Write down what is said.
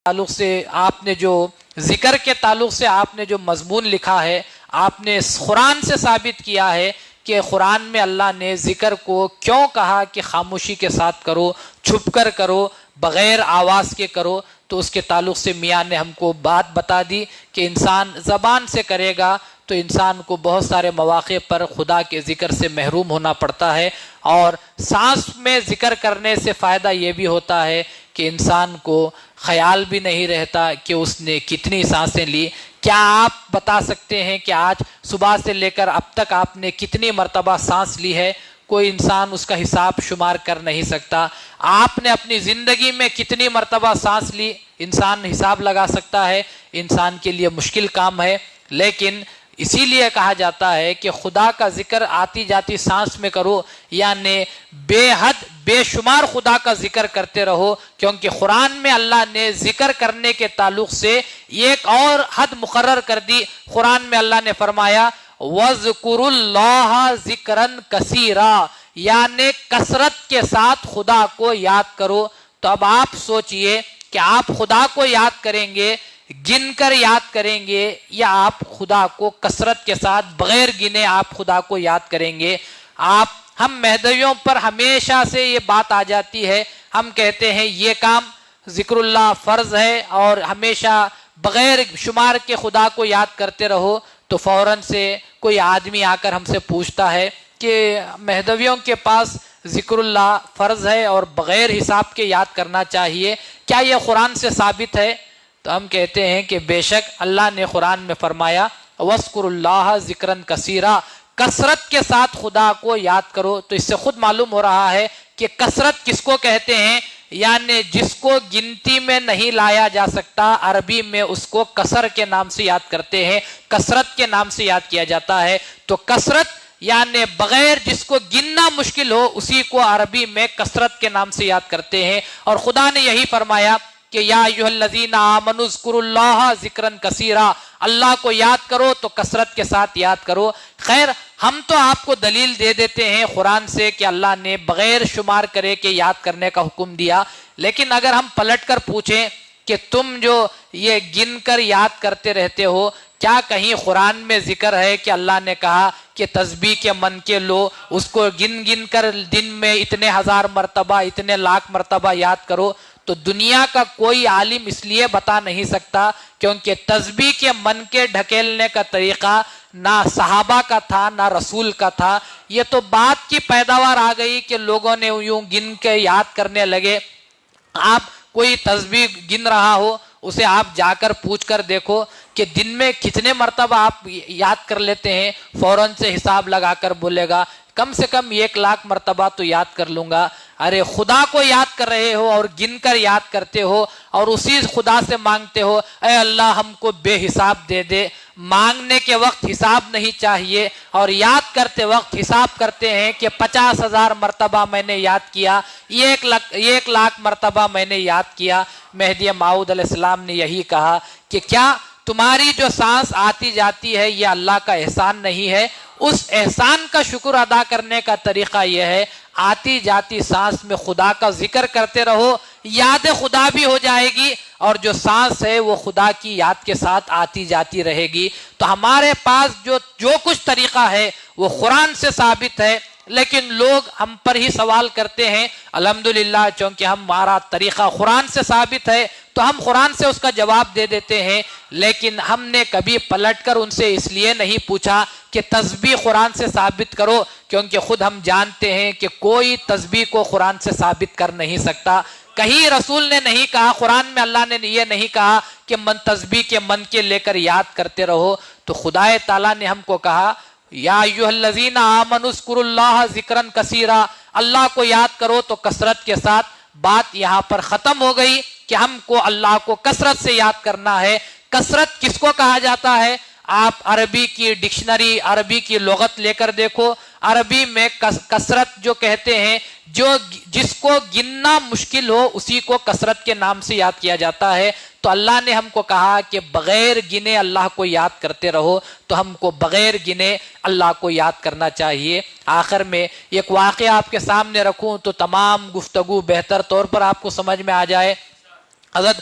تعلق سے آپ نے جو ذکر کے تعلق سے آپ نے جو مضمون لکھا ہے، آپ نے قرآن سے ثابت کیا ہے کہ قرآن میں اللہ نے ذکر کو کیوں کہا کہ خاموشی کے ساتھ کرو، چھپ کر کرو، بغیر آواز کے کرو، تو اس کے تعلق سے میاں نے ہم کو بات بتا دی کہ انسان زبان سے کرے گا تو انسان کو بہت سارے مواقع پر خدا کے ذکر سے محروم ہونا پڑتا ہے، اور سانس میں ذکر کرنے سے فائدہ یہ بھی ہوتا ہے کہ انسان کو خیال بھی نہیں رہتا کہ اس نے کتنی سانسیں لی۔ کیا آپ بتا سکتے ہیں کہ آج صبح سے لے کر اب تک آپ نے کتنی مرتبہ سانس لی ہے؟ کوئی انسان اس کا حساب شمار کر نہیں سکتا۔ آپ نے اپنی زندگی میں کتنی مرتبہ سانس لی، انسان حساب لگا سکتا ہے؟ انسان کے لیے مشکل کام ہے، لیکن اسی لیے کہا جاتا ہے کہ خدا کا ذکر آتی جاتی سانس میں کرو، یعنی بے حد بے شمار خدا کا ذکر کرتے رہو، کیونکہ قرآن میں اللہ نے ذکر کرنے کے تعلق سے ایک اور حد مقرر کر دی۔ قرآن میں اللہ نے فرمایا وَاذْكُرُوا اللَّهَ ذِكْرًا كَثِيرًا، یعنی کثرت کے ساتھ خدا کو یاد کرو۔ تو اب آپ سوچئے کہ آپ خدا کو یاد کریں گے، گن کر یاد کریں گے، یا آپ خدا کو کثرت کے ساتھ بغیر گنے آپ خدا کو یاد کریں گے؟ ہم مہدویوں پر ہمیشہ سے یہ بات آ جاتی ہے، ہم کہتے ہیں یہ کام ذکر اللہ فرض ہے اور ہمیشہ بغیر شمار کے خدا کو یاد کرتے رہو، تو فوراً سے کوئی آدمی آ کر ہم سے پوچھتا ہے کہ مہدویوں کے پاس ذکر اللہ فرض ہے اور بغیر حساب کے یاد کرنا چاہیے، کیا یہ قرآن سے ثابت ہے؟ تو ہم کہتے ہیں کہ بے شک اللہ نے قرآن میں فرمایا وَاذْكُرُوا اللَّهَ ذِكْرًا كَثِيرًا، کثرت کے ساتھ خدا کو یاد کرو۔ تو اس سے خود معلوم ہو رہا ہے کہ کثرت کس کو کہتے ہیں، یعنی جس کو گنتی میں نہیں لایا جا سکتا، عربی میں اس کو کثر کے نام سے یاد کرتے ہیں، کثرت کے نام سے یاد کیا جاتا ہے۔ تو کثرت یعنی بغیر جس کو گننا مشکل ہو، اسی کو عربی میں کثرت کے نام سے یاد کرتے ہیں۔ اور خدا نے یہی فرمایا کہ یا ایھا الذین آمنوا اذکروا اللہ ذکرا کثیرا، اللہ کو یاد کرو تو کثرت کے ساتھ یاد کرو۔ خیر، ہم تو آپ کو دلیل دے دیتے ہیں قرآن سے کہ اللہ نے بغیر شمار کرے کہ یاد کرنے کا حکم دیا، لیکن اگر ہم پلٹ کر پوچھیں کہ تم جو یہ گن کر یاد کرتے رہتے ہو، کیا کہیں قرآن میں ذکر ہے کہ اللہ نے کہا کہ تسبیح کے من کے لو، اس کو گن گن کر دن میں اتنے ہزار مرتبہ اتنے لاکھ مرتبہ یاد کرو؟ تو دنیا کا کوئی عالم اس لیے بتا نہیں سکتا کیونکہ تسبیح کے من کے ڈھکیلنے کا طریقہ نہ صحابہ کا تھا نہ رسول کا تھا، یہ تو بات کی پیداوار آ گئی کہ لوگوں نے یوں گن کے یاد کرنے لگے۔ آپ کوئی تسبیح گن رہا ہو، اسے آپ جا کر پوچھ کر دیکھو کہ دن میں کتنے مرتبہ آپ یاد کر لیتے ہیں، فوراً سے حساب لگا کر بولے گا کم سے کم 1,00,000 مرتبہ تو یاد کر لوں گا۔ ارے خدا کو یاد کر رہے ہو اور گن کر یاد کرتے ہو اور اسی خدا سے مانگتے ہو اے اللہ ہم کو بے حساب دے دے۔ مانگنے کے وقت حساب نہیں چاہیے اور یاد کرتے وقت حساب کرتے ہیں کہ 50,000 مرتبہ میں نے یاد کیا، 1,00,000 مرتبہ میں نے یاد کیا۔ مہدی موعود علیہ السلام نے یہی کہا کہ کیا تمہاری جو سانس آتی جاتی ہے یہ اللہ کا احسان نہیں ہے؟ اس احسان کا شکر ادا کرنے کا طریقہ یہ ہے آتی جاتی سانس میں خدا کا ذکر کرتے رہو، یاد خدا بھی ہو جائے گی اور جو سانس ہے وہ خدا کی یاد کے ساتھ آتی جاتی رہے گی۔ تو ہمارے پاس جو کچھ طریقہ ہے وہ قرآن سے ثابت ہے، لیکن لوگ ہم پر ہی سوال کرتے ہیں۔ الحمدللہ چونکہ ہمارا طریقہ قرآن سے ثابت ہے تو ہم قرآن سے اس کا جواب دے دیتے ہیں، لیکن ہم نے کبھی پلٹ کر ان سے اس لیے نہیں پوچھا کہ تسبیح قرآن سے ثابت کرو، کیونکہ خود ہم جانتے ہیں کہ کوئی تسبیح کو قرآن سے ثابت کر نہیں سکتا۔ کہیں رسول نے نہیں کہا، قرآن میں اللہ نے یہ نہیں کہا کہ تسبیح کے من کے لے کر یاد کرتے رہو۔ تو خدا تعالیٰ نے ہم کو کہا یا ایھا الذین آمنوا اذکروا اللہ ذکرا کثیرا، اللہ کو یاد کرو تو کثرت کے ساتھ۔ بات یہاں پر ختم ہو گئی کہ ہم کو اللہ کو کثرت سے یاد کرنا ہے۔ کثرت کس کو کہا جاتا ہے؟ آپ عربی کی ڈکشنری، عربی کی لغت لے کر دیکھو، عربی میں کثرت جو کہتے ہیں جس کو گننا مشکل ہو اسی کو کثرت کے نام سے یاد کیا جاتا ہے۔ تو اللہ نے ہم کو کہا کہ بغیر گنے اللہ کو یاد کرتے رہو، تو ہم کو بغیر گنے اللہ کو یاد کرنا چاہیے۔ آخر میں ایک واقعہ آپ کے سامنے رکھوں تو تمام گفتگو بہتر طور پر آپ کو سمجھ میں آ جائے۔ حضرت